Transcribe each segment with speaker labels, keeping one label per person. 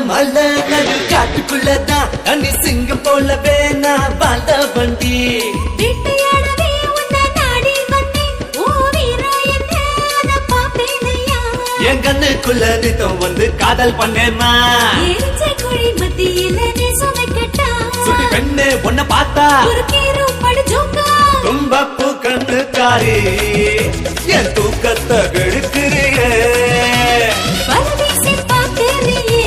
Speaker 1: மலை நடு காட்டுக்குள்ளதான் தனி சிங்கம் போலவே நான் வாழ்ந்த வண்டி.
Speaker 2: வேட்டையாடவே உன்னை நாடி வந்தேன், ஓ வீரா என்ன அத பாப்பேனையா.
Speaker 1: என் கண்ணுக்குள்ள நித்தம் வந்து காதல் பண்ணேமா.
Speaker 2: எரிச்ச குழி மத்தியில நேசம் வைக்கட்டா.
Speaker 1: சுட்டி பெண்ணே உன்னை பார்த்தா
Speaker 2: ஒரு கீரும் படு ஜோக்கா.
Speaker 1: தும்பப்பு கண்ணுக்காரி என் தூக்கத்தை கெடுக்கிறியே.
Speaker 2: பலவீசி பாக்கறியே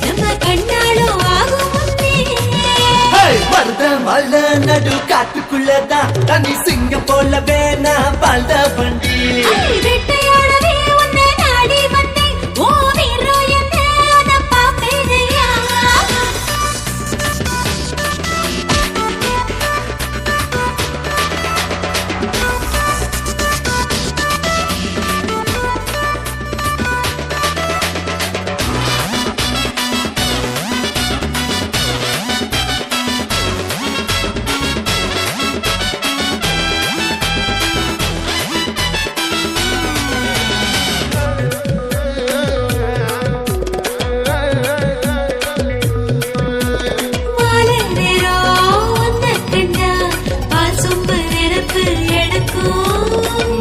Speaker 2: நம்ம கண்ணாலும் ஆகும் முன்னே.
Speaker 1: மருத மலை நடு காட்டுக்குள்ளதான் தனி சிங்கம் போலவே நான் வாழ்ந்த வண்டி.
Speaker 2: வேட்டையாடவே உன்னை நாடி வந்தேன், ஓ வீரா என்ன அத பாப்பேனையா.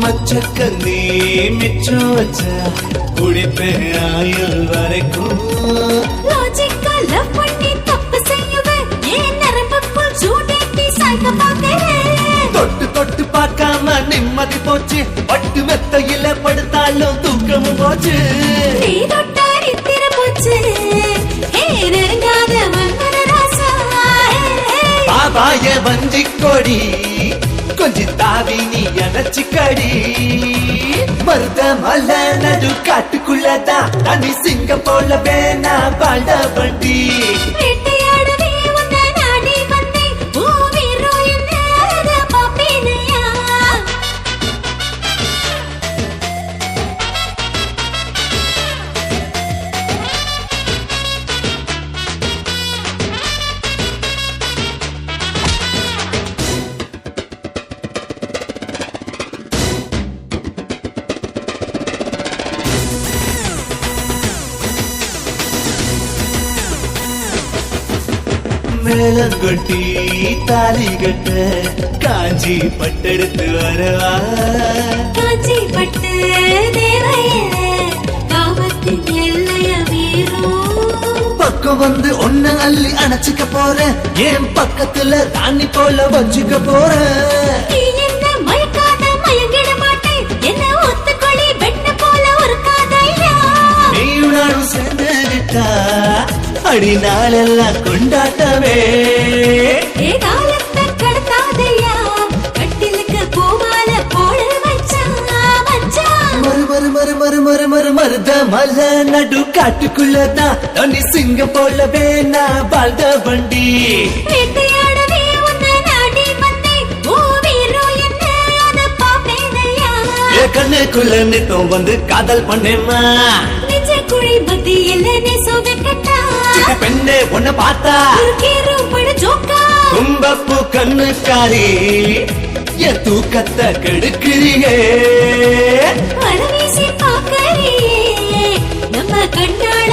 Speaker 1: மச்சக்கண்ணி மிச்சம் வச்ச குடிப்பேன் ஆயுள் வரைக்கும்.
Speaker 2: லாஜிக்கல் பண்ணி தப்பு செய்யுவேன், ஏன் நரம்புக்குள் சூடேத்தி சாய்க்க பார்க்கிறேன்.
Speaker 1: தொட்டு தொட்டு பார்க்காம நிம்மதி போச்சு, பட்டு மெத்தையில படுத்தாலும் தூக்கமும் போச்சு.
Speaker 2: நீ தொட்டாரி திற போச்சு, ஹே நெருங்காத மன்மத ராசா.
Speaker 1: பாபாய வஞ்சி கொடி கொஞ்சி தாவி நீ அணைச்சிக்கடி. மருத மலை நடு காட்டுக்குள்ளதான் தனி சிங்கம் போலவே நான் வாழ்ந்த வண்டி.
Speaker 2: வேட்டையாடவே உன்னை நாடி வந்தேன், ஓ வீரா என்ன அத பாப்பேனையா.
Speaker 1: மேலங்கொட்டி தாலி கட்ட காஞ்சி பட்டெடுத்து வரவா.
Speaker 2: காஞ்சி பட்டு தேவையில காமத்தின் எல்லைய வீரும்.
Speaker 1: பக்கம் வந்து ஒன்ன அள்ளி அணைச்சிக்க போறேன், என் பக்கத்துல ராணி போல வச்சுக்க போறேன்.
Speaker 2: நீ என்ன மயக்காத மயங்கிட மாட்டேன், என்ன ஒத்துக்கொள்ளி வெண்ண போல ஒரு காதையா.
Speaker 1: நீயும் நானும் சேர்ந்துகிட்டா அடி நாளெல்லாம் கொண்டாட்டமே.
Speaker 2: ஏ காலத்தை கடத்தாதையா, கட்டிலுக்கு பூமால போட வச்சான் மச்சான்.
Speaker 1: மறு மறு மறு மறு மறு மறு மருத மலை நடு காட்டுக்குள்ளதான் தனி சிங்கம் போலவே நான் வாழ்ந்த வண்டி.
Speaker 2: வேட்டையாடவே உன்னை நாடி வந்தேன், ஓ வீரா என்ன அத பாப்பேனையா.
Speaker 1: என் கண்ணுக்குள்ள நித்தம் வந்து காதல் பண்ணேமா.
Speaker 2: நிஜ குழி மத்தியில நேசம் வைக்கட்டா.
Speaker 1: சின்ன பெண்ணே உன்னை பார்த்தா
Speaker 2: ஒரு கீரும் படு ஜோக்கா.
Speaker 1: தும்பப்பு கண்ணுக்காரி என் தூக்கத்தை கெடுக்கிறியே.
Speaker 2: பலவீசி பாக்கறியே நம்ம கண்ணால